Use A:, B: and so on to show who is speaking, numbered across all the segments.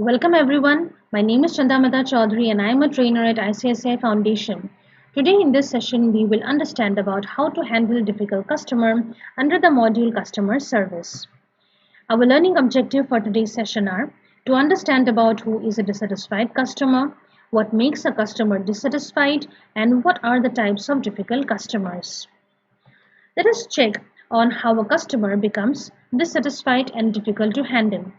A: Welcome everyone. My name is Chandamata Chaudhary and I am a trainer at ICICI Foundation. Today in this session we will understand about how to handle difficult customer under the module customer service. Our learning objective for today's session are to understand about who is a dissatisfied customer, what makes a customer dissatisfied, and what are the types of difficult customers. Let us check on how a customer becomes dissatisfied and difficult to handle.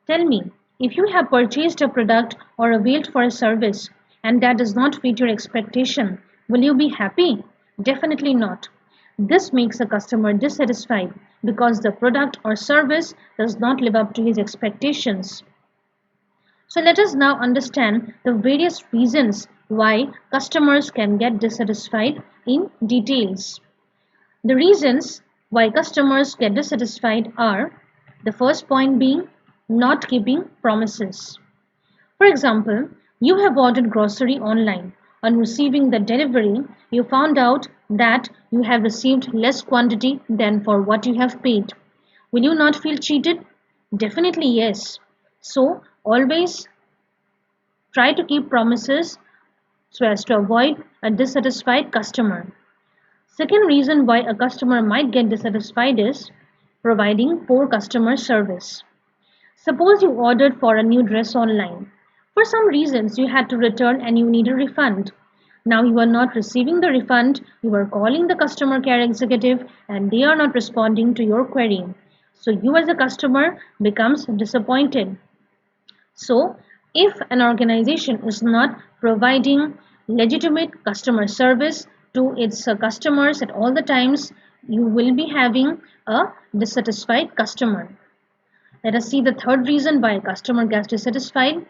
A: Tell me, if you have purchased a product or availed for a service and that does not fit your expectation, will you be happy? Definitely not. This makes a customer dissatisfied because the product or service does not live up to his expectations. So let us now understand the various reasons why customers can get dissatisfied in details. The reasons why customers get dissatisfied are the first point being not keeping promises. For example, you have ordered grocery online. On receiving the delivery, you found out that you have received less quantity than for what you have paid. Will you not feel cheated? Definitely yes. So always try to keep promises so as to avoid a dissatisfied customer. Second reason why a customer might get dissatisfied is providing poor customer service. Suppose you ordered for a new dress online. For some reasons you had to return and you need a refund. Now you are not receiving the refund, you are calling the customer care executive and they are not responding to your query. So you as a customer becomes disappointed. So if an organization is not providing legitimate customer service to its customers at all the times, you will be having a dissatisfied customer. Let us see the third reason why a customer gets dissatisfied.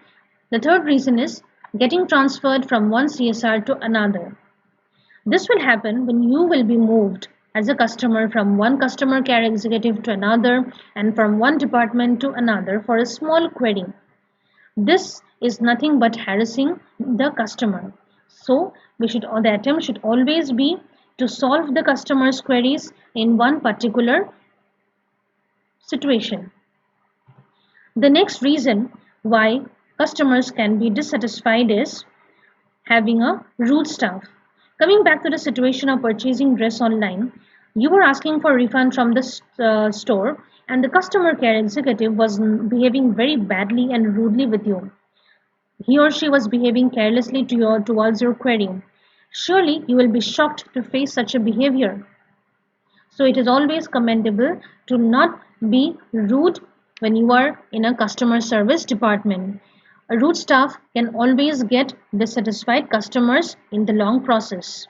A: The third reason is getting transferred from one CSR to another. This will happen when you will be moved as a customer from one customer care executive to another and from one department to another for a small query. This is nothing but harassing the customer. So the attempt should always be to solve the customer's queries in one particular situation. The next reason why customers can be dissatisfied is having a rude staff. Coming back to the situation of purchasing dress online, you were asking for a refund from the store and the customer care executive was behaving very badly and rudely with you. He or she was behaving carelessly towards your query. Surely you will be shocked to face such a behavior. So it is always commendable to not be rude when you are in a customer service department. A rude staff can always get dissatisfied customers in the long process.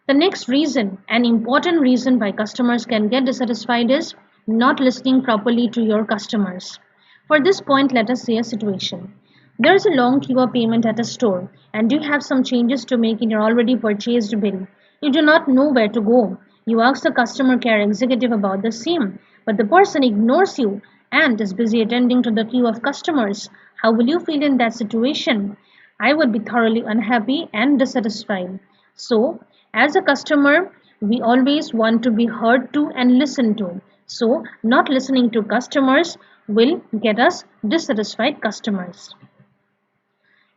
A: The next reason, an important reason why customers can get dissatisfied is not listening properly to your customers. For this point, let us say a situation. There is a long queue of payment at a store and you have some changes to make in your already purchased bill. You do not know where to go. You ask the customer care executive about the same, but the person ignores you and is busy attending to the queue of customers. How will you feel in that situation? I would be thoroughly unhappy and dissatisfied. So, as a customer, we always want to be heard to and listened to. So, not listening to customers will get us dissatisfied customers.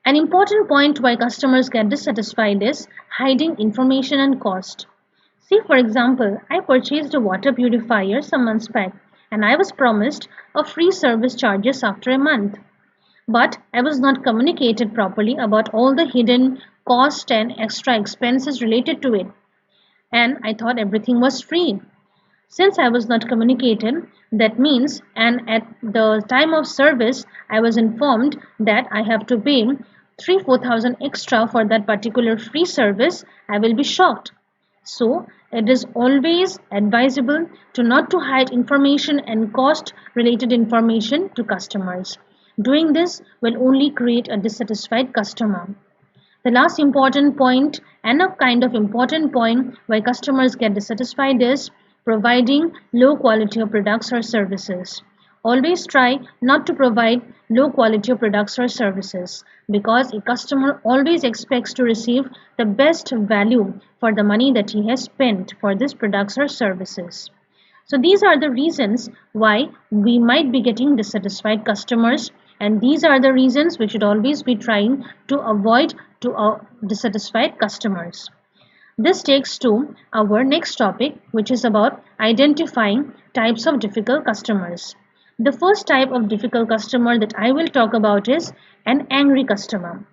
A: An important point why customers get dissatisfied is hiding information and cost. See, for example, I purchased a water purifier some months back and I was promised a free service charges after a month. But I was not communicated properly about all the hidden cost and extra expenses related to it. And I thought everything was free. Since I was not communicated, that means, and at the time of service, I was informed that I have to pay 3-4,000 extra for that particular free service, I will be shocked. So it is always advisable to not to hide information and cost related information to customers. Doing this will only create a dissatisfied customer. The last important point and a kind of important point why customers get dissatisfied is providing low quality of products or services. Always try not to provide low quality of products or services because a customer always expects to receive the best value for the money that he has spent for these products or services. So these are the reasons why we might be getting dissatisfied customers and these are the reasons we should always be trying to avoid to dissatisfied customers. This takes to our next topic, which is about identifying types of difficult customers. The first type of difficult customer that I will talk about is an angry customer.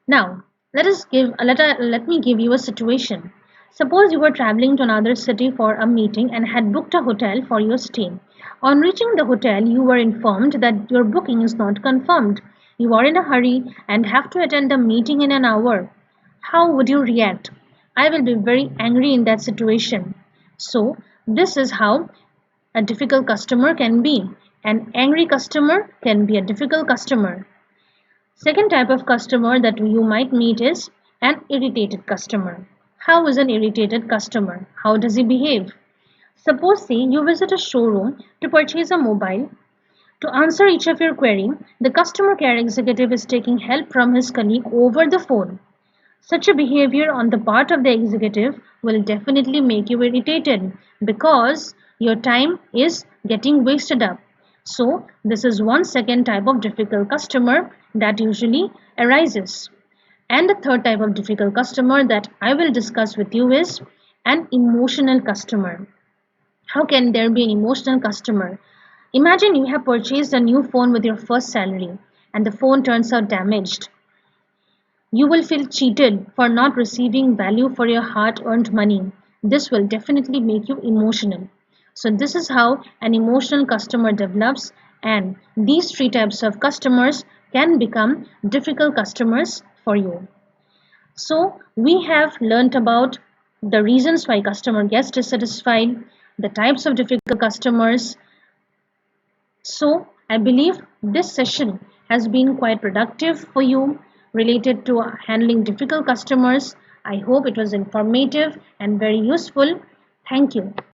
A: Now, let me give you a situation. Suppose you were traveling to another city for a meeting and had booked a hotel for your stay. On reaching the hotel, you were informed that your booking is not confirmed. You are in a hurry and have to attend the meeting in an hour. How would you react? I will be very angry in that situation. So, this is how a difficult customer can be. An angry customer can be a difficult customer. Second type of customer that you might meet is an irritated customer. How is an irritated customer? How does he behave? Suppose say you visit a showroom to purchase a mobile. To answer each of your query, the customer care executive is taking help from his colleague over the phone. Such a behavior on the part of the executive will definitely make you irritated because your time is getting wasted up. So, this is one second type of difficult customer that usually arises. And the third type of difficult customer that I will discuss with you is an emotional customer. How can there be an emotional customer? Imagine you have purchased a new phone with your first salary and the phone turns out damaged. You will feel cheated for not receiving value for your hard-earned money. This will definitely make you emotional. So this is how an emotional customer develops, and these three types of customers can become difficult customers for you. So we have learnt about the reasons why customer gets dissatisfied, the types of difficult customers. So I believe this session has been quite productive for you related to handling difficult customers. I hope it was informative and very useful. Thank you.